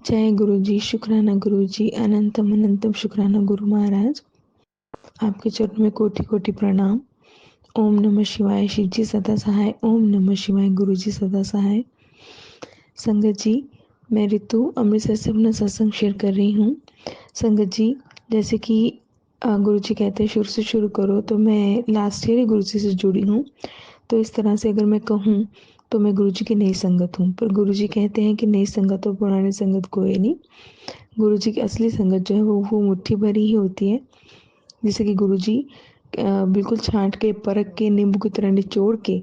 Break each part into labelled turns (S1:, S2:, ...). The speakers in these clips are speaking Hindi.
S1: जय गुरु जी, शुक्राना गुरु जी, अनंतम अनंतम शुक्राना गुरु महाराज। आपके चरणों में कोटि कोटि प्रणाम। ओम नमः शिवाय। शिव जी सदा सहाय। ओम नमः शिवाय। गुरु जी सदा सहाय। संगत जी, मैं रितु अमृतसर से अपना सत्संग शेयर कर रही हूँ। संगत जी, जैसे कि गुरु जी कहते हैं शुरू से शुरू करो, तो मैं लास्ट ईयर ही गुरु जी से जुड़ी हूँ। तो इस तरह से अगर मैं कहूँ तो मैं गुरु जी की नई संगत हूँ, पर गुरु जी कहते हैं कि नई संगत और पुरानी संगत कोई नहीं। गुरु जी की असली संगत जो है वो मुट्ठी भरी ही होती है। जैसे कि गुरु जी बिल्कुल छांट के परख के नींबू की तरह निचोड़ के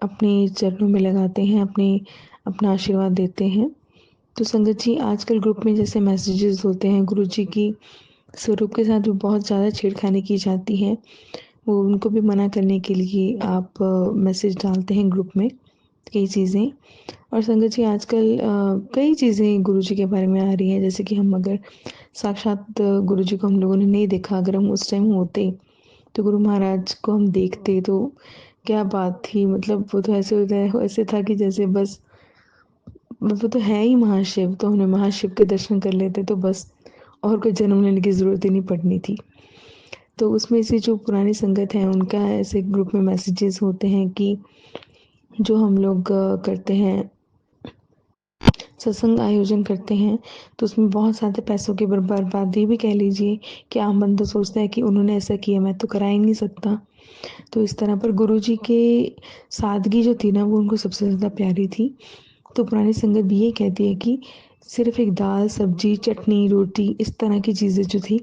S1: अपने चरणों में लगाते हैं, अपना आशीर्वाद देते हैं। तो संगत जी, आजकल ग्रुप में जैसे मैसेजेस होते हैं, गुरु जी की स्वरूप के साथ भी बहुत ज़्यादा छेड़खानी की जाती है। वो उनको भी मना करने के लिए आप मैसेज डालते हैं ग्रुप में कई चीज़ें। और संगत जी, आजकल कई चीज़ें गुरु जी के बारे में आ रही हैं। जैसे कि हम अगर साक्षात गुरु जी को हम लोगों ने नहीं देखा, अगर हम उस टाइम होते तो गुरु महाराज को हम देखते तो क्या बात थी। मतलब वो तो ऐसे होता है, ऐसे था कि जैसे बस वो तो है ही महाशिव, तो हमने महाशिव के दर्शन कर लेते तो बस और कोई जन्म लेने की ज़रूरत ही नहीं पड़नी थी। तो उसमें से जो पुरानी संगत है उनका ऐसे ग्रुप में मैसेजेस होते हैं कि जो हम लोग करते हैं, सत्संग आयोजन करते हैं, तो उसमें बहुत ज़्यादा पैसों की बर्बादी भी कह लीजिए कि आम बंदा सोचता है कि उन्होंने ऐसा किया, मैं तो करा ही नहीं सकता। तो इस तरह पर गुरु जी के सादगी जो थी ना, वो उनको सबसे ज़्यादा प्यारी थी। तो पुरानी संगत भी ये कहती है कि सिर्फ एक दाल, सब्जी, चटनी, रोटी इस तरह की चीज़ें जो थी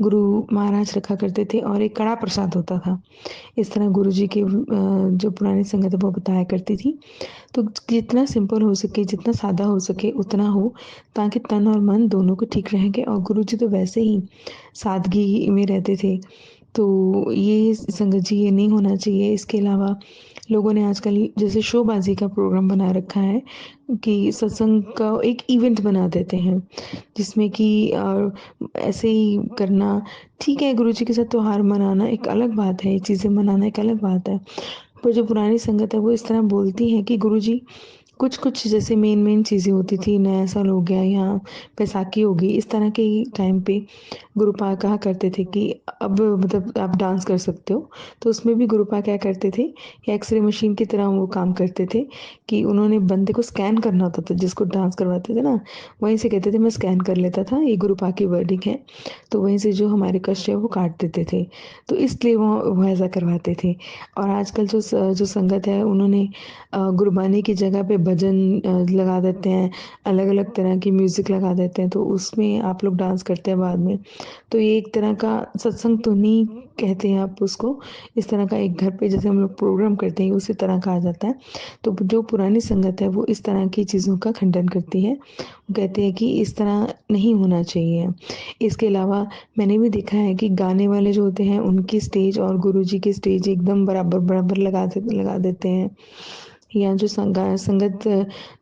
S1: गुरु महाराज रखा करते थे और एक कड़ा प्रसाद होता था। इस तरह गुरु जी की जो पुरानी संगत है वो बताया करती थी। तो जितना सिंपल हो सके, जितना सादा हो सके उतना हो, ताकि तन और मन दोनों को ठीक रहेंगे। और गुरु जी तो वैसे ही सादगी में रहते थे। तो ये संगत जी, ये नहीं होना चाहिए। इसके अलावा लोगों ने आजकल जैसे शोबाजी का प्रोग्राम बना रखा है कि सत्संग का एक इवेंट बना देते हैं, जिसमें कि ऐसे ही करना ठीक है। गुरु जी के साथ त्योहार मनाना एक अलग बात है, चीज़ें मनाना एक अलग बात है। पर जो पुरानी संगत है वो इस तरह बोलती है कि गुरुजी कुछ जैसे मेन चीज़ें होती थी, नया साल हो गया या बैसाखी हो गई, इस तरह के टाइम पे गुरुपा कहा करते थे कि अब मतलब आप डांस कर सकते हो। तो उसमें भी गुरुपा क्या करते थे, या एक्सरे मशीन की तरह वो काम करते थे कि उन्होंने बंदे को स्कैन करना होता था, जिसको डांस करवाते थे ना, वहीं से कहते थे मैं स्कैन कर लेता था, ये गुरुपा की वर्डिंग है। तो वहीं से जो हमारे कष्ट है वो काट देते थे। तो इसलिए वो ऐसा करवाते थे। और आजकल जो संगत है उन्होंने गुरबानी की जगह पे भजन लगा देते हैं, अलग-अलग तरह की म्यूज़िक लगा देते हैं, तो उसमें आप लोग डांस करते हैं बाद में। तो ये एक तरह का सत्संग तो नहीं कहते हैं आप उसको, इस तरह का एक घर पे जैसे हम लोग प्रोग्राम करते हैं उसी तरह का आ जाता है। तो जो पुरानी संगत है वो इस तरह की चीज़ों का खंडन करती है। वो कहते हैं कि इस तरह नहीं होना चाहिए। इसके अलावा मैंने भी देखा है कि गाने वाले जो होते हैं उनकी स्टेज और गुरुजी की स्टेज एकदम बराबर लगा देते हैं। या जो संगत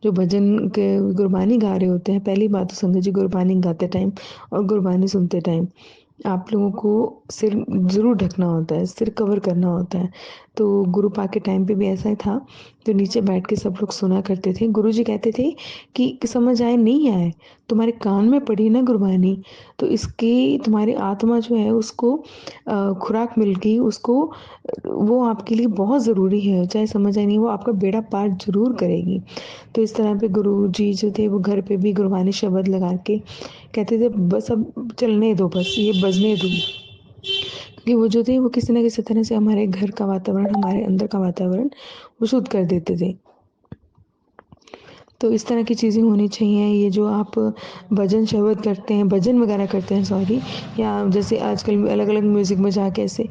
S1: जो भजन के गुरबानी गा रहे होते हैं, पहली बात तो संगत जी गुरबानी गाते टाइम और गुरबानी सुनते टाइम आप लोगों को सिर ज़रूर ढकना होता है, सिर कवर करना होता है। तो गुरुपा के टाइम पे भी ऐसा ही था, तो नीचे बैठ के सब लोग सुना करते थे। गुरुजी कहते थे कि समझ आए नहीं आए, तुम्हारे कान में पड़ी ना गुरबानी, तो इसकी तुम्हारी आत्मा जो है उसको खुराक मिल गई, उसको वो आपके लिए बहुत ज़रूरी है। चाहे समझ आए नहीं, वो आपका बेड़ा पार ज़रूर करेगी। तो इस तरह पे गुरुजी जो थे वो घर पे भी गुरबानी शब्द लगा के कहते थे बस अब चलने दो, बस ये बजने दो। क्योंकि वो जो थे वो किसी न किसी तरह से हमारे घर का वातावरण, हमारे अंदर का वातावरण वो शुद्ध कर देते थे। तो इस तरह की चीज़ें होनी चाहिए। ये जो आप भजन शब्द करते हैं, भजन वगैरह करते हैं सॉरी, या जैसे आजकल अलग-अलग म्यूज़िक में जाके ऐसे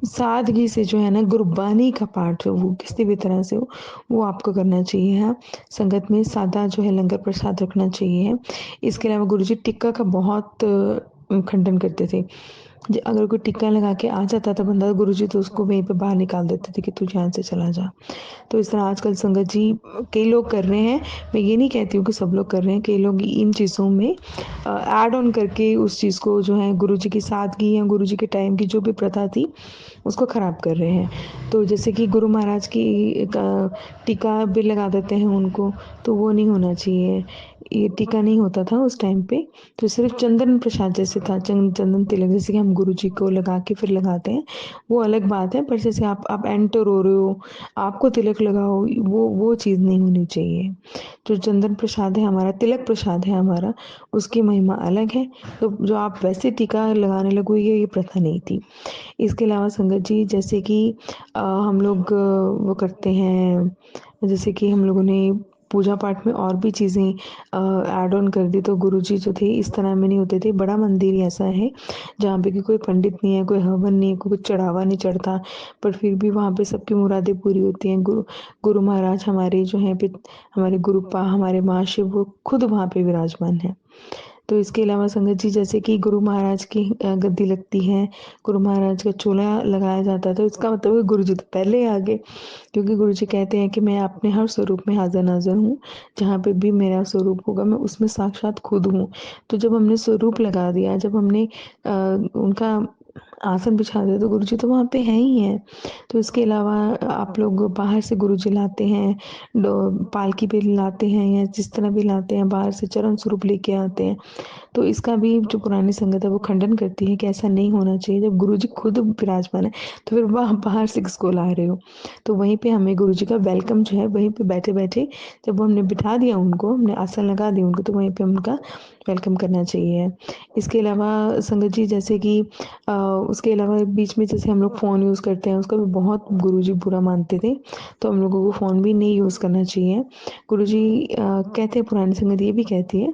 S1: सादगी से जो है ना गुरबानी का पाठ हो, वो किसी भी तरह से हो, वो आपको करना चाहिए। हाँ, संगत में सादा जो है लंगर प्रसाद रखना चाहिए। इसके अलावा गुरुजी टिक्का का बहुत खंडन करते थे अगर कोई टिक्का लगा के आ जाता था बंदा, गुरुजी तो उसको वहीं पे बाहर निकाल देते थे कि तू यहाँ से चला जा। तो इस तरह आजकल संगत जी कई लोग कर रहे हैं, मैं ये नहीं कहती हूँ कि सब लोग कर रहे हैं, कई लोग इन चीज़ों में ऐड ऑन करके उस चीज़ को जो है गुरुजी की सादगी या गुरुजी के टाइम की जो भी प्रथा थी, उसको ख़राब कर रहे हैं। तो जैसे कि गुरु महाराज की टीका भी लगा देते हैं उनको, तो वो नहीं होना चाहिए। ये टीका नहीं होता था उस टाइम पे, तो सिर्फ़ चंदन प्रसाद जैसे था, चंदन तिलक जैसे कि हम गुरुजी को लगा के फिर लगाते हैं, वो अलग बात है। पर जैसे आप एंटर हो रहे हो, आपको तिलक लगाओ, वो चीज़ नहीं होनी चाहिए। जो चंदन प्रसाद है हमारा, तिलक प्रसाद है हमारा, उसकी महिमा अलग है। तो जो आप वैसे टीका लगाने लगो, ये प्रथा नहीं थी। इसके अलावा संगत जी जैसे कि हम लोग वो करते हैं, जैसे कि हम लोगों ने पूजा पाठ में और भी चीज़ें ऐड ऑन कर दी, तो गुरुजी जो थे इस तरह में नहीं होते थे। बड़ा मंदिर ही ऐसा है जहाँ पे कि कोई पंडित नहीं है, कोई हवन नहीं है, कोई चढ़ावा नहीं चढ़ता, पर फिर भी वहाँ पे सबकी मुरादें पूरी होती हैं। गुरु गुरु महाराज हमारे जो हैं हमारे गुरुपा, हमारे महाशिव, वो खुद वहाँ पे विराजमान हैं। तो इसके अलावा संगत जी जैसे कि गुरु महाराज की गद्दी लगती है, गुरु महाराज का चोला लगाया जाता है, तो इसका मतलब है गुरु जी तो पहले ही आ गए, क्योंकि गुरु जी कहते हैं कि मैं अपने हर स्वरूप में हाज़िर नाज़िर हूँ, जहाँ पे भी मेरा स्वरूप होगा मैं उसमें साक्षात खुद हूँ। तो जब हमने स्वरूप लगा दिया, जब हमने उनका आसन बिछा दिया, तो गुरु जी तो वहाँ पे हैं ही हैं। तो इसके अलावा आप लोग बाहर से गुरु जी लाते हैं, पालकी पे लाते हैं या जिस तरह भी लाते हैं, बाहर से चरण स्वरूप लेके आते हैं। तो इसका भी जो पुरानी संगत है वो खंडन करती है कि ऐसा नहीं होना चाहिए। जब गुरुजी खुद विराजमान है, तो फिर वहाँ बाहर से किसको ला रहे हो? तो वहीं पे हमें गुरुजी का वेलकम जो है, वहीं पे बैठे-बैठे जब हमने बिठा दिया उनको, हमने आसन लगा दिए उनको, तो वहीं पे हम उनका वेलकम करना चाहिए। इसके अलावा संगत जी जैसे कि उसके अलावा बीच में जैसे हम लोग फ़ोन यूज़ करते हैं, उसका भी बहुत गुरुजी बुरा मानते थे, तो हम लोगों को फ़ोन भी नहीं यूज़ करना चाहिए। गुरुजी कहते हैं, पुरानी संगत ये भी कहती है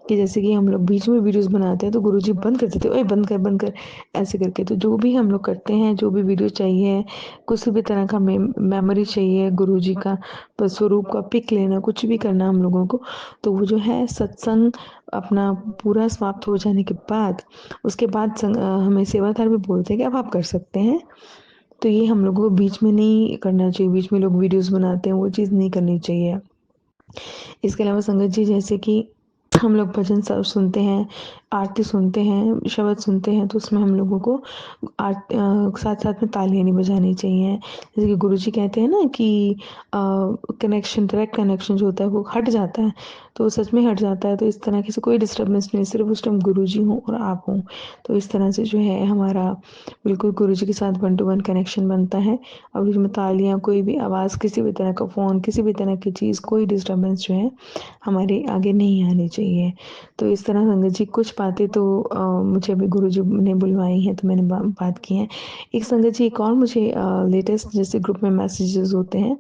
S1: कि जैसे कि हम लोग बीच में वीडियोज़ बनाते हैं, तो गुरुजी बंद कर देते हैं, "ओए बंद कर" ऐसे करके। तो जो भी हम लोग करते हैं, जो भी वीडियो चाहिए, किसी भी तरह का मेमोरी चाहिए गुरुजी का, बस स्वरूप का पिक लेना, कुछ भी करना हम लोगों को, तो वो जो है सत्संग अपना पूरा समाप्त हो जाने के बाद, उसके बाद हमें सेवादार भी बोलते हैं कि अब आप कर सकते हैं। तो ये हम लोगों को बीच में नहीं करना चाहिए, बीच में लोग वीडियोज़ बनाते हैं, वो चीज़ नहीं करनी चाहिए। इसके अलावा संगत जी जैसे कि हम लोग भजन सब सुनते हैं, आरती सुनते हैं, शब्द सुनते हैं, तो उसमें हम लोगों को साथ-साथ में तालियाँ नहीं बजानी चाहिए। जैसे कि गुरुजी कहते हैं ना कि कनेक्शन, डायरेक्ट कनेक्शन जो होता है वो हट जाता है, तो सच में हट जाता है। तो इस तरह की से कोई डिस्टर्बेंस नहीं, सिर्फ़ उस टाइम गुरुजी हों और आप हों। तो इस तरह से जो है हमारा बिल्कुल गुरुजी के साथ वन टू वन कनेक्शन बनता है, और उसमें तालियाँ, कोई भी आवाज़, किसी भी तरह का फ़ोन, किसी भी तरह की चीज़, कोई डिस्टर्बेंस जो है हमारे आगे नहीं आनी चाहिए। तो इस तरह संगत जी कुछ बातें तो मुझे अभी गुरुजी ने बुलवाई हैं, तो मैंने बात की है। एक संगत जी एक और मुझे लेटेस्ट जैसे ग्रुप में मैसेजेस होते हैं,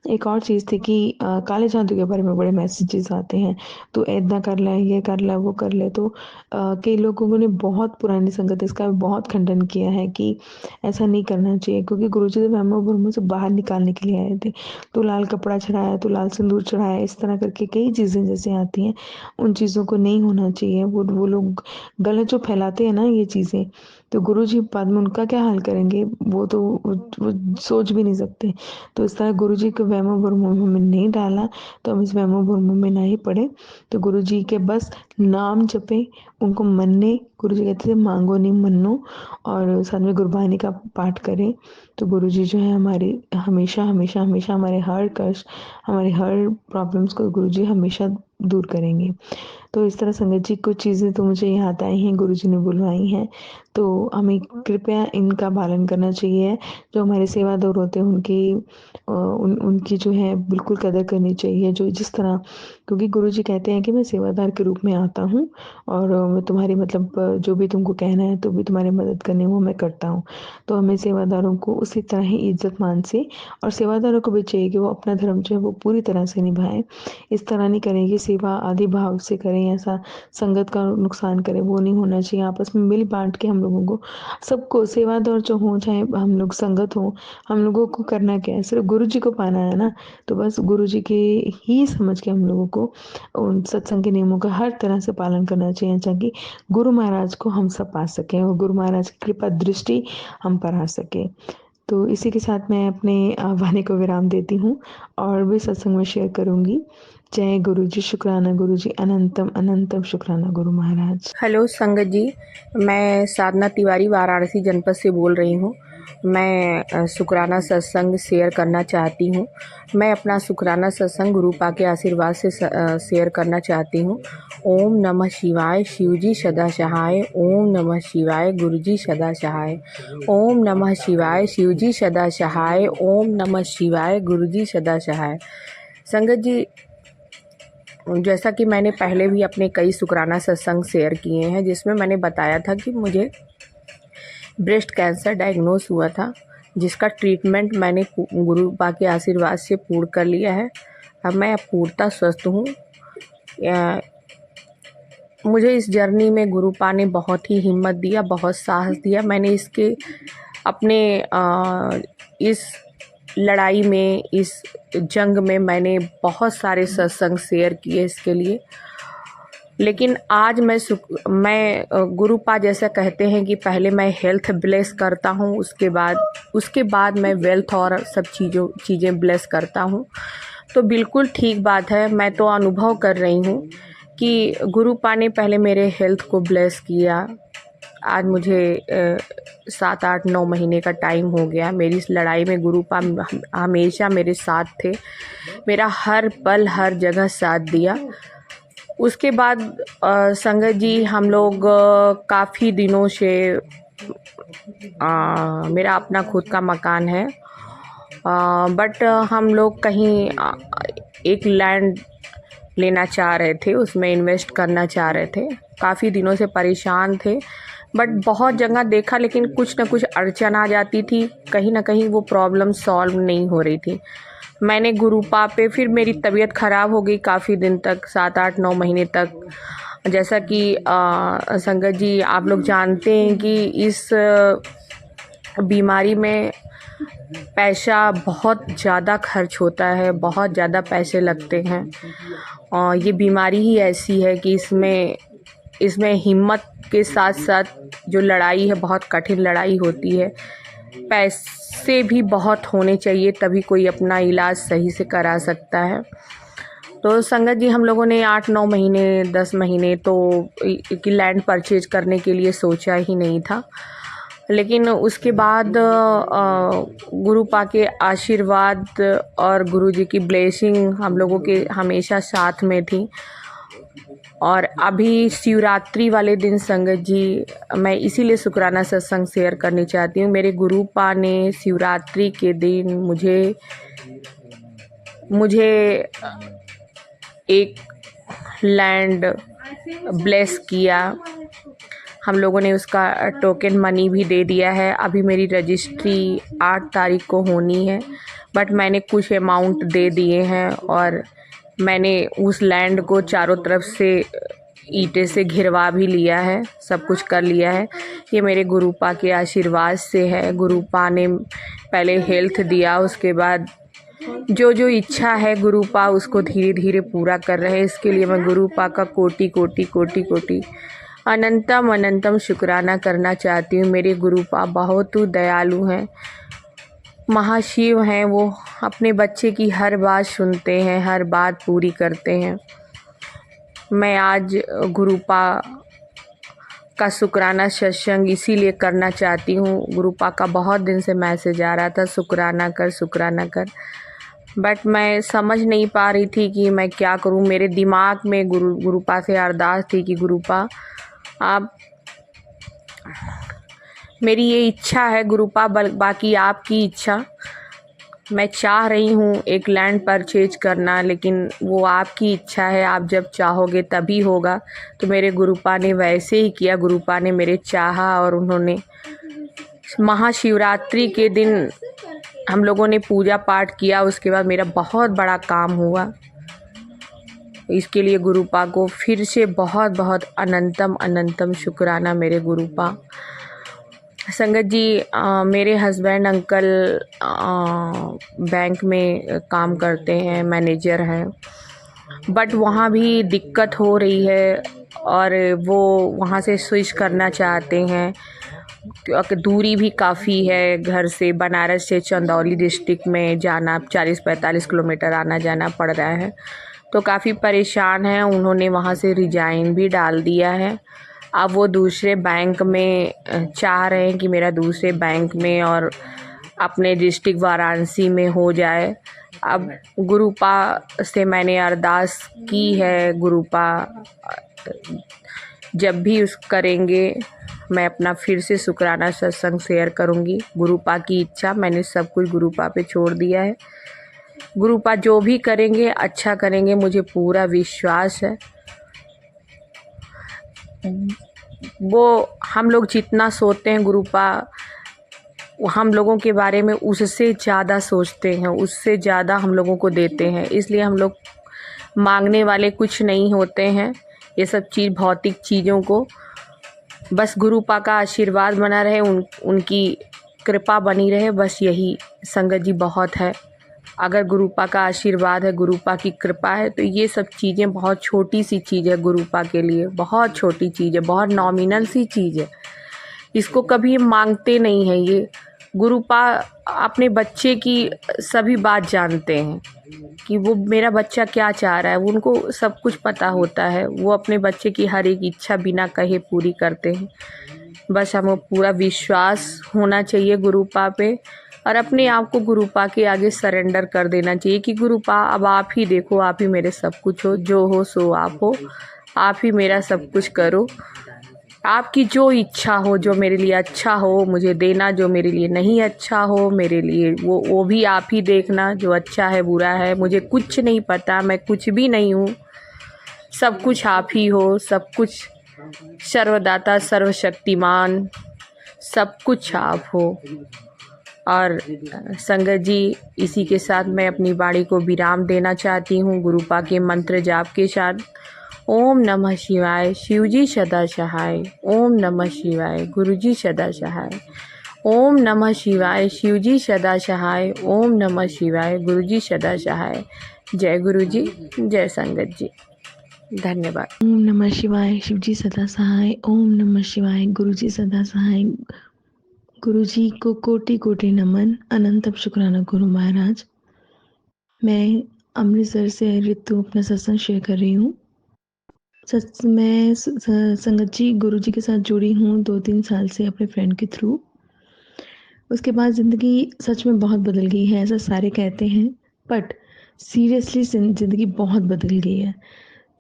S1: एक और चीज़ थी कि काले जादू के बारे में बड़े मैसेजेस आते हैं, तो ऐदा कर ले, ये कर ले, वो कर ले। तो कई लोगों ने बहुत पुरानी संगत इसका बहुत खंडन किया है कि ऐसा नहीं करना चाहिए, क्योंकि गुरुजी तो वहमों-भरमों से बाहर निकालने के लिए आए थे। तो लाल कपड़ा चढ़ाया, तो लाल सिंदूर चढ़ाया, इस तरह करके कई चीज़ें जैसे आती हैं, उन चीज़ों को नहीं होना चाहिए। वो लोग गलत जो फैलाते हैं ना ये चीज़ें, तो गुरुजी बाद में उनका क्या हाल करेंगे, वो तो वो सोच भी नहीं सकते। तो इस तरह गुरुजी के वहमों-भरमों में नहीं डाला, तो हम इस वहमों-भरमों में ना ही पड़े। तो गुरुजी के बस नाम जपें, उनको मन्ने, गुरुजी कहते थे माँगो नहीं मन्नो, और साथ में गुरबानी का पाठ करें। तो गुरुजी जो है हमारी हमेशा, हमेशा, हमेशा हमारे हर कष्ट, हमारे हर प्रॉब्लम्स को गुरुजी हमेशा दूर करेंगे। तो इस तरह संगत जी कुछ चीज़ें तो मुझे याद आई हैं, गुरुजी ने बुलवाई हैं, तो हमें कृपया इनका पालन करना चाहिए। जो हमारे सेवादार होते हैं उनकी उनकी जो है बिल्कुल कदर करनी चाहिए, जो जिस तरह, क्योंकि गुरुजी कहते हैं कि मैं सेवादार के रूप में आता हूँ, और मैं तुम्हारी मतलब जो भी तुमको कहना है, तो भी तुम्हारी मदद करनी वो मैं करता हूँ। तो हमें सेवादारों को उसी तरह ही इज़्ज़त-मान से, और सेवादारों को भी चाहिए कि वो अपना धर्म जो है वो पूरी तरह से निभाएँ। इस तरह नहीं करें कि सेवा आदि भाव से करें, ऐसा संगत का नुकसान करें, वो नहीं होना चाहिए। आपस में मिल-बाँट के हम लोगों को, सबको सेवादार जो हों, चाहे हम लोग संगत हों, हम लोगों को करना क्या है? सिर्फ़ गुरुजी को पाना है ना, तो बस गुरुजी के ही समझ के हम लोगों को उन सत्संग के नियमों का हर तरह से पालन करना चाहिए, ताकि गुरु महाराज को हम सब पा सकें और गुरु महाराज की कृपा दृष्टि हम पर आ सके। तो इसी के साथ मैं अपने वाणी को विराम देती हूँ और भी सत्संग में शेयर करूँगी। जय गुरु जी, शुक्राना गुरु जी, अनंतम अनंतम शुक्राना गुरु महाराज।
S2: हेलो संगत जी, मैं साधना तिवारी वाराणसी जनपद से बोल रही हूँ। मैं शुक्राना सत्संग शेयर करना चाहती हूँ। मैं अपना शुक्राना सत्संग गुरुपा के आशीर्वाद से शेयर करना चाहती हूँ। ओम नमः शिवाय, शिवजी सदा सहाय। ओम नमः शिवाय, गुरुजी सदा सहाय। ओम नमः शिवाय, शिवजी सदा सहाय। ओम नमः शिवाय, गुरुजी सदा सहाय। संगत जी, जैसा कि मैंने पहले भी अपने कई शुक्राना सत्संग शेयर किए हैं, जिसमें मैंने बताया था कि मुझे ब्रेस्ट कैंसर डायग्नोस हुआ था, जिसका ट्रीटमेंट मैंने गुरुपा के आशीर्वाद से पूर्ण कर लिया है। अब मैं पूर्णतः स्वस्थ हूँ। मुझे इस जर्नी में गुरुपा ने बहुत ही हिम्मत दिया, बहुत साहस दिया। मैंने इसके अपने इस लड़ाई में, इस जंग में मैंने बहुत सारे सत्संग शेयर किए इसके लिए। लेकिन आज मैं गुरुपा जैसा कहते हैं कि पहले मैं हेल्थ ब्लेस करता हूँ, उसके बाद मैं वेल्थ और सब चीज़ें ब्लेस करता हूँ। तो बिल्कुल ठीक बात है। मैं तो अनुभव कर रही हूँ कि गुरुपा ने पहले मेरे हेल्थ को ब्लेस किया। आज मुझे 7, 8, 9 महीने का टाइम हो गया। मेरी इस लड़ाई में गुरुपा हमेशा मेरे साथ थे, मेरा हर पल हर जगह साथ दिया। उसके बाद संगत जी, हम लोग काफ़ी दिनों से मेरा अपना खुद का मकान है, बट हम लोग कहीं एक लैंड लेना चाह रहे थे, उसमें इन्वेस्ट करना चाह रहे थे। काफ़ी दिनों से परेशान थे, बट बहुत जगह देखा, लेकिन कुछ ना कुछ अड़चन आ जाती थी, कहीं ना कहीं वो प्रॉब्लम सॉल्व नहीं हो रही थी। मैंने गुरुपा पे, फिर मेरी तबीयत ख़राब हो गई काफ़ी दिन तक, 7, 8, 9 महीने तक। जैसा कि संगत जी आप लोग जानते हैं कि इस बीमारी में पैसा बहुत ज़्यादा खर्च होता है, बहुत ज़्यादा पैसे लगते हैं। और ये बीमारी ही ऐसी है कि इसमें हिम्मत के साथ साथ जो लड़ाई है, बहुत कठिन लड़ाई होती है। पैसे भी बहुत होने चाहिए, तभी कोई अपना इलाज सही से करा सकता है। तो संगत जी, हम लोगों ने 8, 9 महीने, 10 महीने तो कि लैंड परचेज करने के लिए सोचा ही नहीं था। लेकिन उसके बाद गुरुपा के आशीर्वाद और गुरुजी की ब्लेसिंग हम लोगों के हमेशा साथ में थी। और अभी शिवरात्रि वाले दिन संगत जी, मैं इसीलिए शुक्राना सत्संग शेयर करनी चाहती हूँ। मेरे गुरुपा ने शिवरात्रि के दिन मुझे एक लैंड ब्लेस किया। हम लोगों ने उसका टोकन मनी भी दे दिया है। अभी मेरी रजिस्ट्री 8 तारीख को होनी है, बट मैंने कुछ अमाउंट दे दिए हैं और मैंने उस लैंड को चारों तरफ से ईंटें से घिरवा भी लिया है, सब कुछ कर लिया है। ये मेरे गुरुपा के आशीर्वाद से है। गुरुपा ने पहले हेल्थ दिया, उसके बाद जो इच्छा है गुरुपा उसको धीरे धीरे पूरा कर रहे हैं। इसके लिए मैं गुरुपा का कोटि कोटि कोटि कोटि अनंतम अनंतम शुक्राना करना चाहती हूँ। मेरे गुरुपा बहुत दयालु हैं, महाशिव हैं। वो अपने बच्चे की हर बात सुनते हैं, हर बात पूरी करते हैं। मैं आज गुरुपा का शुक्राना सत्संग इसीलिए करना चाहती हूँ। गुरुपा का बहुत दिन से मैसेज आ रहा था, शुक्राना कर, बट मैं समझ नहीं पा रही थी कि मैं क्या करूँ। मेरे दिमाग में गुरुपा से अरदास थी कि गुरुपा आप, मेरी ये इच्छा है गुरुपा, बाकी आपकी इच्छा। मैं चाह रही हूँ एक लैंड परचेज करना, लेकिन वो आपकी इच्छा है, आप जब चाहोगे तभी होगा। तो मेरे गुरुपा ने वैसे ही किया। गुरुपा ने मेरे चाहा और उन्होंने महाशिवरात्रि के दिन हम लोगों ने पूजा पाठ किया। उसके बाद मेरा बहुत बड़ा काम हुआ। इसके लिए गुरुपा को फिर से बहुत बहुत अनंतम अनंतम शुक्राना मेरे गुरुपा। संगत जी, मेरे हस्बैंड अंकल बैंक में काम करते हैं, मैनेजर हैं। बट वहाँ भी दिक्कत हो रही है और वो वहाँ से स्विच करना चाहते हैं क्योंकि दूरी भी काफ़ी है घर से। बनारस से चंदौली डिस्ट्रिक्ट में जाना 40-45 किलोमीटर आना जाना पड़ रहा है, तो काफ़ी परेशान हैं। उन्होंने वहाँ से रिजाइन भी डाल दिया है। अब वो दूसरे बैंक में चाह रहे हैं कि मेरा दूसरे बैंक में और अपने डिस्ट्रिक्ट वाराणसी में हो जाए। अब गुरुपा से मैंने अरदास की है, गुरुपा जब भी उस करेंगे मैं अपना फिर से शुक्राना सत्संग शेयर करूँगी। गुरुपा की इच्छा, मैंने सब कुछ गुरुपा पे छोड़ दिया है। गुरुपा जो भी करेंगे अच्छा करेंगे, मुझे पूरा विश्वास है। वो हम लोग जितना सोचते हैं गुरुपा हम लोगों के बारे में उससे ज़्यादा सोचते हैं, उससे ज़्यादा हम लोगों को देते हैं। इसलिए हम लोग मांगने वाले कुछ नहीं होते हैं। ये सब चीज़ भौतिक चीज़ों को बस गुरुपा का आशीर्वाद बना रहे, उनकी कृपा बनी रहे, बस यही संगत जी बहुत है। अगर गुरुपा का आशीर्वाद है, गुरुपा की कृपा है, तो ये सब चीज़ें बहुत छोटी सी चीज़ है गुरुपा के लिए, बहुत छोटी चीज़ है, बहुत नॉमिनल सी चीज़ है। इसको कभी मांगते नहीं हैं। ये गुरुपा अपने बच्चे की सभी बात जानते हैं कि वो मेरा बच्चा क्या चाह रहा है, उनको सब कुछ पता होता है। वो अपने बच्चे की हर एक इच्छा बिना कहे पूरी करते हैं। बस हमें पूरा विश्वास होना चाहिए गुरुपा पे और अपने आप को गुरुपा के आगे सरेंडर कर देना चाहिए कि गुरुपा अब आप ही देखो, आप ही मेरे सब कुछ हो, जो हो सो आप हो, आप ही मेरा सब कुछ करो। आपकी जो इच्छा हो, जो मेरे लिए अच्छा हो मुझे देना, जो मेरे लिए नहीं अच्छा हो मेरे लिए वो भी आप ही देखना। जो अच्छा है बुरा है मुझे कुछ नहीं पता, मैं कुछ भी नहीं हूँ, सब कुछ आप ही हो। सब कुछ सर्वदाता सर्वशक्तिमान, सब कुछ आप हो। और संगत जी, इसी के साथ मैं अपनी वाणी को विराम देना चाहती हूँ गुरुपा के मंत्र जाप के साथ। ओम नमः शिवाय, शिवजी सदा सहाय। ओम नमः शिवाय, गुरुजी सदा सहाय। ओम नमः शिवाय, शिवजी सदा सहाय। ओम नमः शिवाय, गुरुजी सदा सहाय। जय गुरुजी, जय संगत जी, धन्यवाद।
S1: ओम नमः शिवाय, शिवजी सदा सहाय। ओम नमः शिवाय, गुरुजी सदा सहाय। गुरुजी को कोटि कोटि नमन, अनंत शुक्राना गुरु महाराज। मैं अमृतसर से ऋतु अपना सत्संग शेयर कर रही हूँ। मैं संगत जी गुरुजी के साथ जुड़ी हूँ 2-3 साल से अपने फ्रेंड के थ्रू। उसके बाद ज़िंदगी सच में बहुत बदल गई है, ऐसा सारे कहते हैं, बट सीरियसली ज़िंदगी बहुत बदल गई है।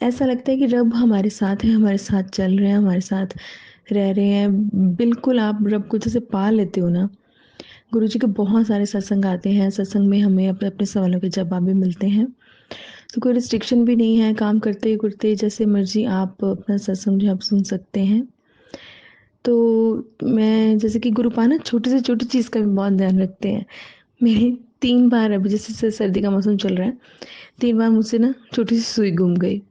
S1: ऐसा लगता है कि रब हमारे साथ है, हमारे साथ चल रहे हैं, हमारे साथ रह रहे हैं। बिल्कुल आप रब को जैसे पा लेते हो ना। गुरुजी के बहुत सारे सत्संग आते हैं, सत्संग में हमें अपने अपने सवालों के जवाब भी मिलते हैं, तो कोई रिस्ट्रिक्शन भी नहीं है। काम करते करते जैसे मर्जी आप अपना सत्संग जो आप सुन सकते हैं। तो मैं जैसे कि गुरुपाना छोटी से छोटी चीज़ का भी बहुत ध्यान रखते हैं। मेरे 3 बार, अभी जैसे सर्दी का मौसम चल रहा है, 3 बार मुझसे ना छोटी सी सुई गुम गई।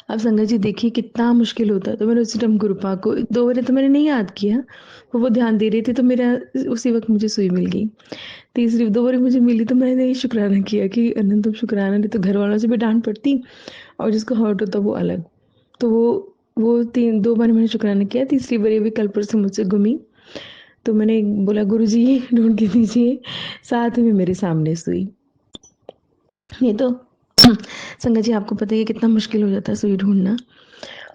S1: अब संगत जी देखिए कितना मुश्किल होता है। तो मैंने उसी टाइम गुरुपा को 2 बार तो मैंने नहीं याद किया, वो ध्यान दे रही थी, तो मेरा उसी वक्त मुझे सुई मिल गई। तीसरी 2 बार मुझे मिली, तो मैंने यही शुक्राना किया कि अनंतम शुक्राना, नहीं तो घर वालों से भी डांट पड़ती और जिसको हर्ट होता वो अलग। तो वो 2 बार मैंने शुक्राना किया। तीसरी बार भी कल परसों मुझसे गुमी, तो मैंने बोला गुरुजी ढूंढ के दीजिए, साथ में मेरे सामने सुई। ये तो संगत जी आपको पता ही है कितना मुश्किल हो जाता है सुई ढूंढना।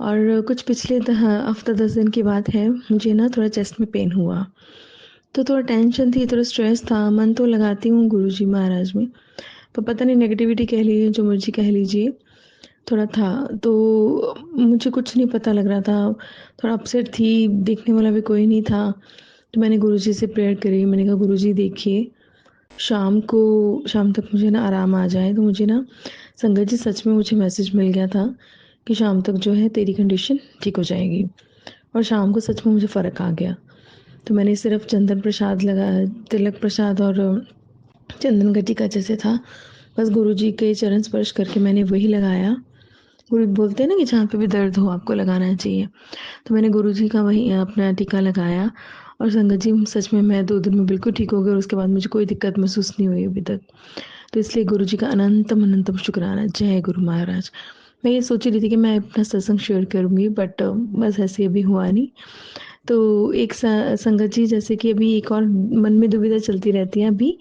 S1: और कुछ पिछले हफ्ता 10 दिन की बात है, मुझे ना थोड़ा चेस्ट में पेन हुआ, तो थोड़ा टेंशन थी, थोड़ा स्ट्रेस था। मन तो लगाती हूँ गुरुजी महाराज में, पर पता नहीं नेगेटिविटी कह लीजिए, जो मर्जी कह लीजिए, थोड़ा था। तो मुझे कुछ नहीं पता लग रहा था, थोड़ा अपसेट थी, देखने वाला भी कोई नहीं था। तो मैंने गुरुजी से प्रेयर करी। मैंने कहा गुरुजी देखिए शाम तक मुझे ना आराम आ जाए। तो मुझे ना संगत जी सच में मुझे मैसेज मिल गया था कि शाम तक जो है तेरी कंडीशन ठीक हो जाएगी, और शाम को सच में मुझे फ़र्क आ गया। तो मैंने सिर्फ चंदन प्रसाद लगाया, तिलक प्रसाद और चंदन का टीका जैसे था, बस गुरुजी के चरण स्पर्श करके मैंने वही लगाया। गुरु बोलते हैं ना कि जहाँ पे भी दर्द हो आपको लगाना चाहिए, तो मैंने गुरुजी का वही अपना टीका लगाया। और संगत जी सच में मैं 2 दिन में बिल्कुल ठीक हो गई, और उसके बाद मुझे कोई दिक्कत महसूस नहीं हुई अभी तक। तो इसलिए गुरु जी का अनंतम अनंतम शुक्राना। जय गुरु महाराज। मैं ये सोच रही थी कि मैं अपना सत्संग शेयर करूँगी, बट बस ऐसे अभी हुआ नहीं। तो एक संगत जी, जैसे कि अभी एक और मन में दुविधा चलती रहती है अभी,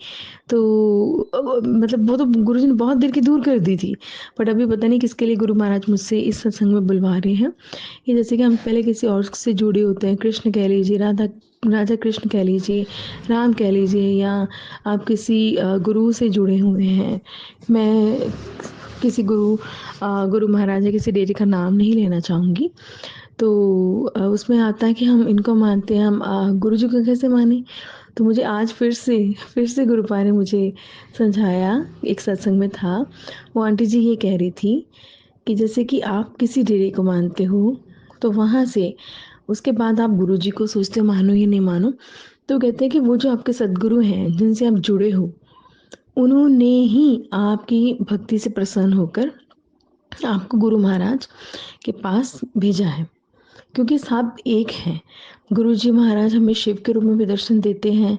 S1: तो मतलब वो तो गुरु जी ने बहुत देर की दूर कर दी थी, बट अभी पता नहीं किसके लिए गुरु महाराज मुझसे इस सत्संग में बुलवा रहे हैं। कि जैसे कि हम पहले किसी और से जुड़े होते हैं, कृष्ण कह लीजिए, राधा कृष्ण कह लीजिए, राम कह लीजिए, या आप किसी गुरु से जुड़े हुए हैं। मैं किसी गुरु महाराज या किसी डेरे का नाम नहीं लेना चाहूँगी। तो उसमें आता है कि हम इनको मानते हैं, हम गुरु जी को कैसे माने। तो मुझे आज फिर से गुरुपा ने मुझे समझाया। एक सत्संग में था, वो आंटी जी ये कह रही थी कि जैसे कि आप किसी डेरे को मानते हो, तो वहाँ से उसके बाद आप गुरु जी को सोचते हो मानो या नहीं मानो, तो कहते हैं कि वो जो आपके सदगुरु हैं जिनसे आप जुड़े हो, उन्होंने ही आपकी भक्ति से प्रसन्न होकर आपको गुरु महाराज के पास भेजा है। क्योंकि सब एक हैं। गुरु जी महाराज हमें शिव के रूप में भी दर्शन देते हैं,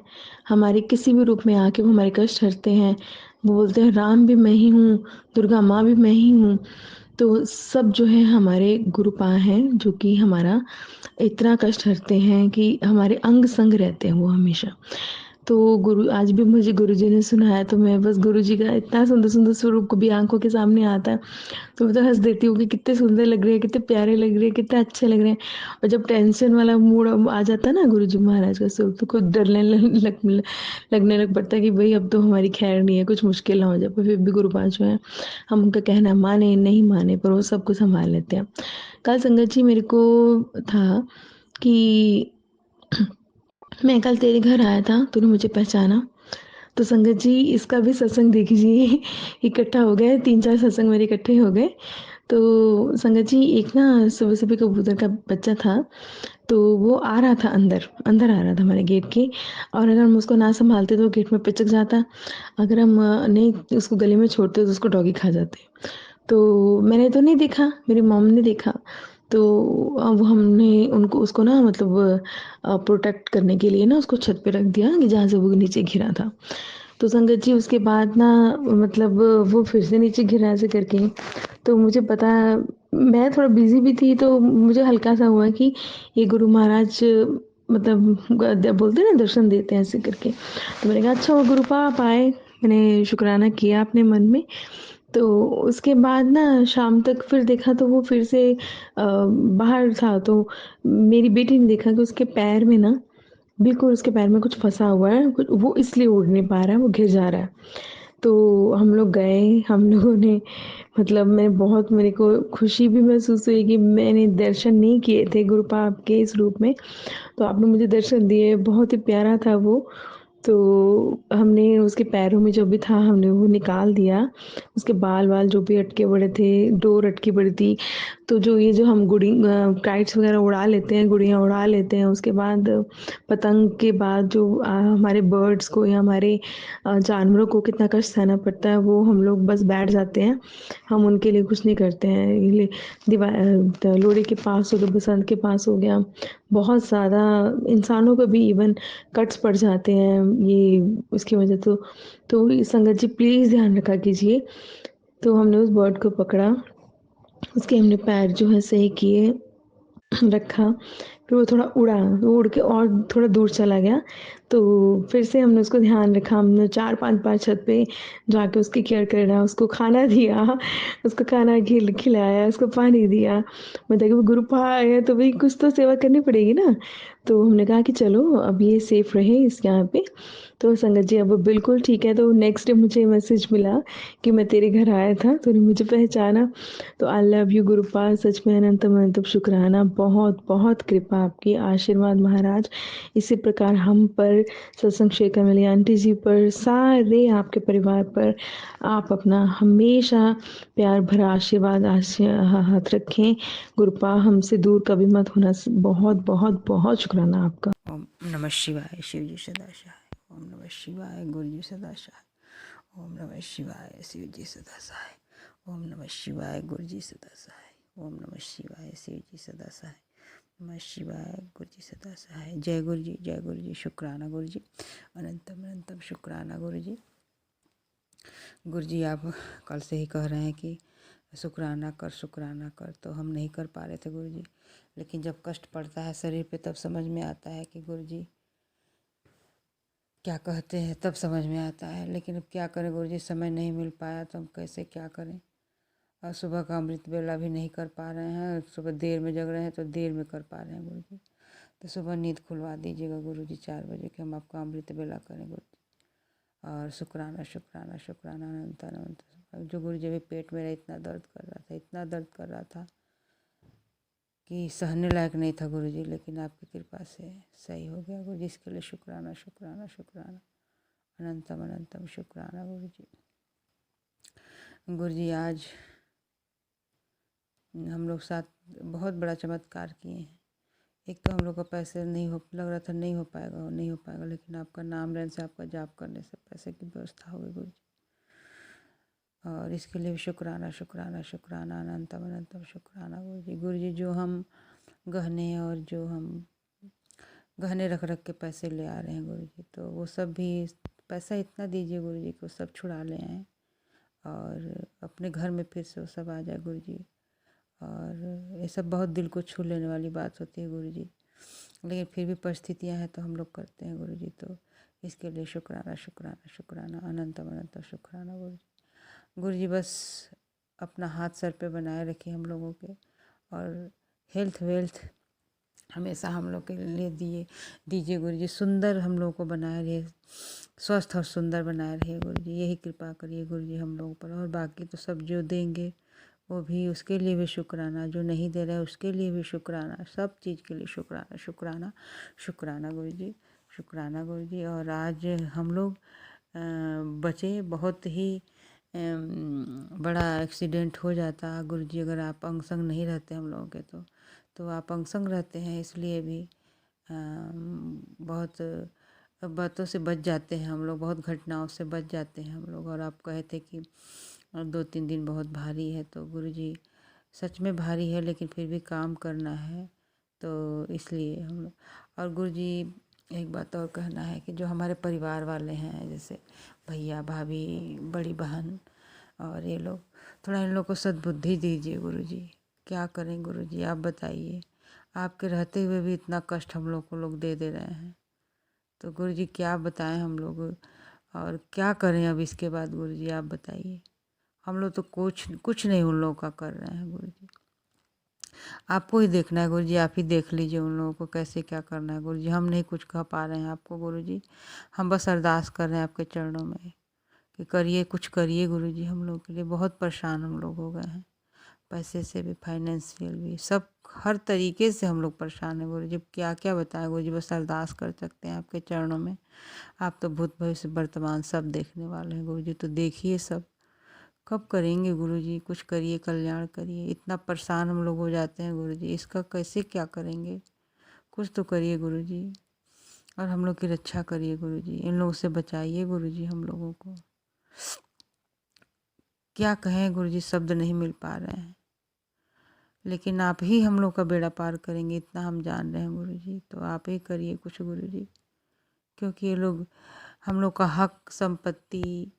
S1: हमारे किसी भी रूप में आके वो हमारे कष्ट हरते हैं। वो बोलते हैं राम भी मैं ही हूँ, दुर्गा माँ भी मैं ही हूँ। तो सब जो है हमारे गुरुपा हैं, जो कि हमारा इतना कष्ट हरते हैं कि हमारे अंग संग रहते हैं वो हमेशा। तो गुरु आज भी मुझे गुरुजी ने सुनाया, तो मैं बस गुरुजी का इतना सुंदर सुंदर स्वरूप कभी आंखों के सामने आता है, तो मैं तो हंस देती हूँ कि कितने सुंदर लग रहे हैं, कितने प्यारे लग रहे हैं, कितने अच्छे लग रहे हैं। और जब टेंशन वाला मूड आ जाता है ना गुरुजी महाराज का स्वरूप, तो खुद डरने लगने लग पड़ता है कि भाई अब तो हमारी खैर नहीं है, कुछ मुश्किल ना हो जाए। पर फिर भी गुरुपा जो है, हम उनका कहना माने नहीं माने, पर वो सब कुछ संभाल लेते हैं। कल संगत जी मेरे को था कि मैं कल तेरे घर आया था, तूने मुझे पहचाना। तो संगत जी इसका भी सत्संग देखिए, इकट्ठा हो गए, 3-4 सत्संग मेरे इकट्ठे हो गए। तो संगत जी एक ना सुबह-सुबह कबूतर का बच्चा था, तो वो आ रहा था अंदर आ रहा था हमारे गेट के, और अगर हम उसको ना सँभालते तो वो गेट में पिचक जाता। अगर हम नहीं उसको गली में छोड़ते तो उसको डॉगी खा जाते। तो मैंने तो नहीं देखा, मेरी मॉम ने देखा। तो अब हमने उनको उसको ना मतलब प्रोटेक्ट करने के लिए ना उसको छत पे रख दिया कि जहाँ से वो नीचे गिरा था। तो संगत जी उसके बाद ना मतलब वो फिर से नीचे गिरा ऐसे करके। तो मुझे पता, मैं थोड़ा बिज़ी भी थी, तो मुझे हल्का-सा हुआ कि ये गुरु महाराज मतलब बोलते हैं ना दर्शन देते हैं ऐसे करके। तो मैंने कहा अच्छा हुआ गुरुपा आप आए, मैंने शुकराना किया अपने मन में। तो उसके बाद ना शाम तक फिर देखा तो वो फिर से बाहर था, तो मेरी बेटी ने देखा कि उसके पैर में ना, बिल्कुल उसके पैर में कुछ फँसा हुआ है, कुछ वो इसलिए उड़ नहीं पा रहा है, वो गिर जा रहा है। तो हम लोग गए, हम लोगों ने मतलब मैं बहुत, मेरे को खुशी भी महसूस हुई कि मैंने दर्शन नहीं किए थे गुरुपाद के इस रूप में, तो आपने मुझे दर्शन दिए, बहुत ही प्यारा था वो। तो हमने उसके पैरों में जो भी था हमने वो निकाल दिया, उसके बाल-वाल जो भी अटके पड़े थे, डोर अटकी पड़ी थी। तो जो ये जो हम काइट्स वगैरह उड़ा लेते हैं, गुड़ियाँ उड़ा लेते हैं, उसके बाद पतंग के बाद जो हमारे बर्ड्स को या हमारे जानवरों को कितना कष्ट सहना पड़ता है, वो हम लोग बस बैठ जाते हैं। हम उनके लिए कुछ नहीं करते हैं। ये लोहड़ी के पास हो गया, बसंत के पास हो गया, बहुत ज़्यादा इंसानों को भी इवन कट्स पड़ जाते हैं ये उसकी वजह। तो ये संगत जी प्लीज़ ध्यान रखा कीजिए। तो हमने उस बर्ड को पकड़ा, उसके हमने पैर जो है सही किए, रखा, फिर वो थोड़ा उड़ा, वो उड़ के और थोड़ा दूर चला गया। तो फिर से हमने उसको ध्यान रखा, हमने 4-5 बार छत पे जाके उसकी केयर करा, उसको खाना दिया, उसको खाना खिलाया, उसको पानी दिया। मतलब कि वो गुरुपा आए तो भई कुछ तो सेवा करनी पड़ेगी ना। तो हमने कहा कि चलो अब ये सेफ रहे इस यहाँ पे। तो संगत जी अब वो बिल्कुल ठीक है। तो नेक्स्ट डे मुझे मैसेज मिला कि मैं तेरे घर आया था, तूने मुझे पहचाना। तो आई लव यू गुरुपाल, सच में अनंतम अनंतम शुक्राना, बहुत बहुत कृपा आपकी, आशीर्वाद महाराज। इसी प्रकार हम पर, सत्संग शेखर वाली आंटी जी पर, सारे आपके परिवार पर आप अपना हमेशा प्यार भरा आशीर्वाद हाथ रखें। गुरुपा हमसे दूर कभी मत होना। बहुत बहुत बहुत शुक्राना आपका।
S3: ओम नमः शिवाय। शिव जी सदा सहाय। ओम नमः शिवाय। गुरु जी सदा सहाय। ओम नमः शिवाय। शिव जी सदा सहाय। ओम नमः शिवाय। गुरु जी सदा सहाय। ओम नमः शिवाय। शिव जी सदा सहाय। नमः शिवाय। गुरु जी सदा सहाय। जय गुरु जी, जय गुरु जी। शुक्राना गुरु जी, अनंतम अनंतम शुक्राना गुरु जी। गुरु जी आप कल से ही कह रहे हैं कि शुक्राना कर, तो हम नहीं कर पा रहे थे गुरु जी। लेकिन जब कष्ट पड़ता है शरीर पे तब समझ में आता है कि गुरु जी क्या कहते हैं, तब समझ में आता है। लेकिन अब क्या करें गुरु जी, समय नहीं मिल पाया तो हम कैसे क्या करें। और सुबह का अमृत वेला भी नहीं कर पा रहे हैं, सुबह देर में जग रहे हैं तो देर में कर पा रहे हैं गुरु जी। तो सुबह नींद खुलवा दीजिएगा गुरु जी 4 बजे के, हम आपका अमृत वेला करें गुरु जी। और शुक्राना शुक्राना शुक्राना अनंत अनंत। जो गुरु जी अभी पेट मेरा इतना दर्द कर रहा था, इतना दर्द कर रहा था कि सहने लायक नहीं था गुरु जी, लेकिन आपकी कृपा से सही हो गया गुरु जी। इसके लिए शुक्राना शुक्राना शुक्राना अनंतम अनंतम शुक्राना गुरु जी। गुरु जी आज हम लोग साथ बहुत बड़ा चमत्कार किए हैं। एक तो हम लोग का पैसे नहीं हो, लग रहा था नहीं हो पाएगा, लेकिन आपका नाम लेने से, आपका जाप करने से पैसे की व्यवस्था हो गई गुरु जी। और इसके लिए भी शुक्राना शुक्राना शुक्राना अनंतम अनंतम शुक्राना गुरु जी। गुरु जी जो हम गहने और जो हम गहने रख रख के पैसे ले आ रहे हैं गुरु जी, तो वो सब भी पैसा इतना दीजिए गुरु जी कि वो सब छुड़ा ले आएँ और अपने घर में फिर से वो सब आ जाए गुरु जी। और ये सब बहुत दिल को छू लेने वाली बात होती है गुरु जी, लेकिन फिर भी परिस्थितियाँ हैं तो हम लोग करते हैं गुरु जी। तो इसके लिए शुक्राना शुक्राना शुक्राना अनंतम अनंतम शुक्राना गुरु जी। गुरु जी बस अपना हाथ सर पे बनाए रखिए हम लोगों के, और हेल्थ वेल्थ हमेशा हम लोग के लिए दीजिए गुरु जी। सुंदर हम लोग को बनाए रहे, स्वस्थ और सुंदर बनाए रहे गुरु जी, यही कृपा करिए गुरु जी हम लोगों पर। और बाकी तो सब जो देंगे वो भी, उसके लिए भी शुक्राना, जो नहीं दे रहे उसके लिए भी शुक्राना, सब चीज़ के लिए शुक्राना शुक्राना शुक्राना गुरु जी, शुक्राना गुरु जी। और आज हम लोग बचे, बहुत ही बड़ा एक्सीडेंट हो जाता गुरु जी अगर आप अंग संग नहीं रहते हम लोगों के। तो आप अंग संग रहते हैं, इसलिए भी बहुत बातों से बच जाते हैं हम लोग, बहुत घटनाओं से बच जाते हैं हम लोग। और आप कहे थे कि 2-3 दिन बहुत भारी है, तो गुरु जी सच में भारी है, लेकिन फिर भी काम करना है, तो इसलिए हम लोग। और गुरु जी एक बात और कहना है कि जो हमारे परिवार वाले हैं, जैसे भैया भाभी बड़ी बहन और ये लोग, थोड़ा इन लोग को सद्बुद्धि दीजिए गुरु जी। क्या करें गुरु जी, आप बताइए। आपके रहते हुए भी इतना कष्ट हम लोग को लोग दे रहे हैं, तो गुरु जी क्या बताएं हम लोग, और क्या करें अब इसके बाद गुरु जी आप बताइए। हम लोग तो कुछ नहीं उन लोगों का कर रहे हैं गुरु जी। आपको ही देखना है गुरु जी, आप ही देख लीजिए उन लोगों को कैसे क्या करना है गुरु जी। हम नहीं कुछ कह पा रहे हैं आपको गुरु जी, हम बस अरदास कर रहे हैं आपके चरणों में कि करिए, कुछ करिए गुरु जी। हम लोग के लिए बहुत परेशान हम लोग हो गए हैं, पैसे से भी, फाइनेंशियल भी, सब हर तरीके से हम लोग परेशान हैं गुरु जी। क्या क्या बताएं गुरु जी, बस अरदास कर सकते हैं आपके चरणों में। आप तो भूत भविष्य वर्तमान सब देखने वाले हैं गुरु जी, तो देखिए सब। कब करेंगे गुरु जी, कुछ करिए, कल्याण करिए। इतना परेशान हम लोग हो जाते हैं गुरु जी, इसका कैसे क्या करेंगे, कुछ तो करिए गुरु जी। और हम लोग की रक्षा करिए गुरु जी, इन लोगों से बचाइए गुरु जी हम लोगों को। क्या कहें गुरु जी, शब्द नहीं मिल पा रहे हैं, लेकिन आप ही हम लोग का बेड़ा पार करेंगे, इतना हम जान रहे हैं गुरु जी। तो आप ही करिए कुछ गुरु जी, क्योंकि ये लोग हम लोग का हक, संपत्ति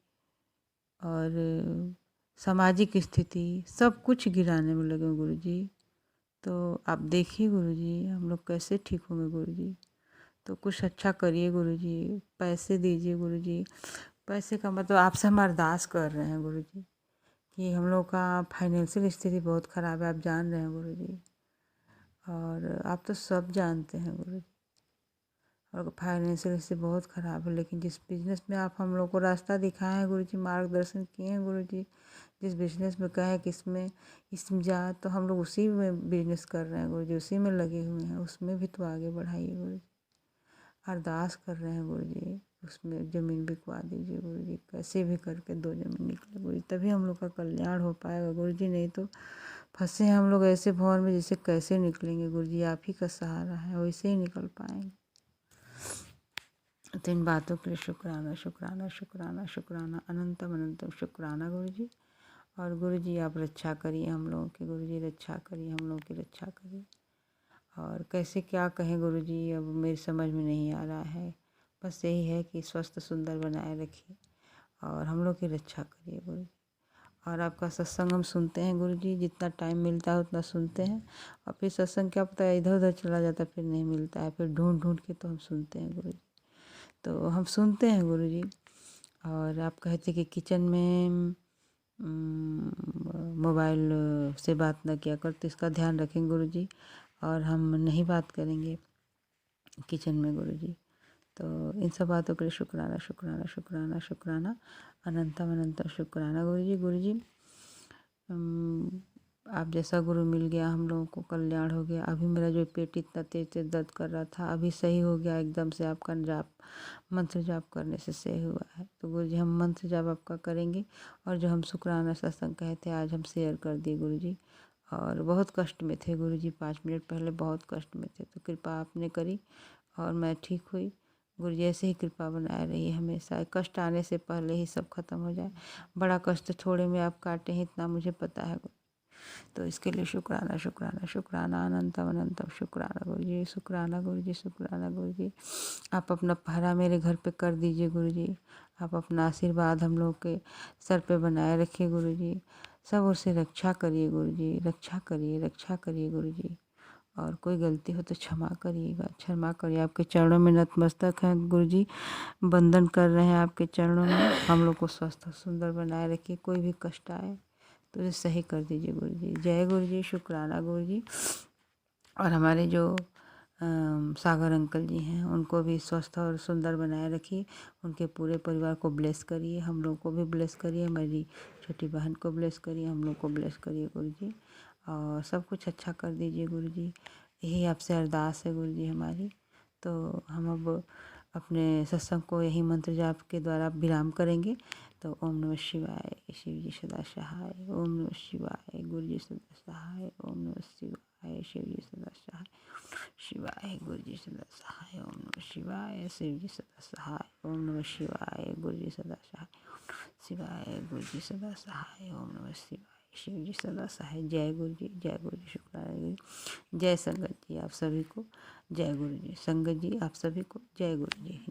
S3: और सामाजिक स्थिति सब कुछ गिराने में लगे गुरु जी। तो आप देखिए गुरु जी हम लोग कैसे ठीक होंगे गुरु जी। तो कुछ अच्छा करिए गुरु जी, पैसे दीजिए गुरु जी। पैसे का मतलब आपसे हम अरदास कर रहे हैं गुरु जी कि हम लोग का फाइनेंशियल स्थिति बहुत ख़राब है, आप जान रहे हैं गुरु जी, और आप तो सब जानते हैं गुरु जी। और फाइनेंशियल स्थिति बहुत ख़राब है, लेकिन जिस बिज़नेस में आप हम लोग को रास्ता दिखाए हैं गुरु जी, मार्गदर्शन किए हैं गुरु जी, जिस बिज़नेस में कहे कि इसमें जा, तो हम लोग उसी में बिज़नेस कर रहे हैं गुरु जी, उसी में लगे हुए हैं, उसमें भी तो आगे बढ़ाइए गुरु जी। अरदास कर रहे हैं गुरु जी, उसमें ज़मीन बिकवा दीजिए गुरु जी, कैसे भी करके 2 ज़मीन निकले गुरु जी, तभी हम लोग का कल्याण हो पाएगा गुरु जी। नहीं तो फंसे हैं हम लोग ऐसे भंवर में, जैसे कैसे निकलेंगे गुरु जी, आप ही का सहारा है, वैसे ही निकल पाएंगे। तो इन बातों के लिए शुक्राना शुक्राना शुक्राना शुक्राना अनंतम अनंतम शुक्राना गुरु जी। और गुरु जी आप रक्षा करिए हम लोगों की गुरु जी, रक्षा करिए हम लोगों की, रक्षा करिए। और कैसे क्या कहें गुरु जी, अब मेरी समझ में नहीं आ रहा है। बस यही है कि स्वस्थ सुंदर बनाए रखिए और हम लोग की रक्षा करिए गुरु जी। और आपका सत्संग हम सुनते हैं गुरु जी, जितना टाइम मिलता है उतना सुनते हैं। और फिर सत्संग क्या पता है इधर उधर चला जाता है, फिर नहीं मिलता है, फिर ढूंढ ढूंढ के तो हम सुनते हैं गुरु जी। तो हम सुनते हैं गुरु जी। और आप कहते कि किचन में मोबाइल से बात ना किया कर, तो इसका ध्यान रखें गुरु जी। और हम नहीं बात करेंगे किचन में गुरु जी। तो इन सब बातों के लिए शुक्राना शुक्राना शुक्राना शुक्राना, अनंतम अनंतम शुक्राना गुरु जी। गुरु जी आप जैसा गुरु मिल गया, हम लोगों को कल्याण हो गया। अभी मेरा जो पेट इतना तेज तेज दर्द कर रहा था, अभी सही हो गया एकदम से। आपका जाप मंत्र जाप करने से सही हुआ है। तो गुरु जी हम मंत्र जाप आपका करेंगे। और जो हम शुक्राना सत्संग कहे थे आज हम शेयर कर दिए गुरु जी। और बहुत कष्ट में थे गुरु जी, 5 मिनट पहले बहुत कष्ट में थे, तो कृपा आपने करी और मैं ठीक हुई। गुरु जी ऐसे ही कृपा बनाए रही हमेशा, कष्ट आने से पहले ही सब खत्म हो जाए। बड़ा कष्ट थोड़े में आप काटे हैं, इतना मुझे पता है। तो इसके लिए शुक्राना शुक्राना शुक्राना, अनंतम अनंतम शुक्राना गुरु जी। शुक्राना गुरु जी, शुक्राना गुरु जी। आप अपना पहरा मेरे घर पे कर दीजिए गुरु जी। आप अपना आशीर्वाद हम लोग के सर पे बनाए रखिए गुरु जी। सब ओर से रक्षा करिए गुरु जी, रक्षा करिए गुरु जी। और कोई गलती हो तो क्षमा करिएगा, क्षमा करिए। आपके चरणों में नतमस्तक हैं गुरु जी, वंदन कर रहे हैं आपके चरणों में। हम लोग को स्वस्थ और सुंदर बनाए रखिए। कोई भी कष्ट आए तो उसे सही कर दीजिए गुरु जी। जय गुरु जी, शुक्राना गुरु जी। और हमारे जो सागर अंकल जी हैं, उनको भी स्वस्थ और सुंदर बनाए रखिए। उनके पूरे परिवार को ब्लेस करिए, हम लोग को भी ब्लेस करिए, हमारी छोटी बहन को ब्लेस करिए, हम लोग को ब्लेस करिए गुरु जी। और सब कुछ अच्छा कर दीजिए गुरु जी। यही आपसे अरदास है गुरु जी हमारी। तो हम अब अपने सत्संग को यही मंत्र जाप के द्वारा विराम करेंगे। तो ओम नमः शिवाय, शिव जी सदा सहाय। ओम नमः शिवाय, गुरु जी सदा सहाय। ओम नमः शिवाय, शिव जी सदा सहाय। शिवाय, गुरु जी सदा सहाय। ओम नमः शिवाय, शिव जी सदा सहाय। ओम नमः शिवाय, गुरु जी सदा सहाय। शिवाय, गुरु जी सदा सहाय। ओम नमः शिवाय, शिव जी सदा सहाय। जय गुरु जी, जय गुरु जी, शुक्राना गुरु जी। जय संगत जी आप सभी को, जय गुरु जी। संगत जी आप सभी को जय गुरु जी।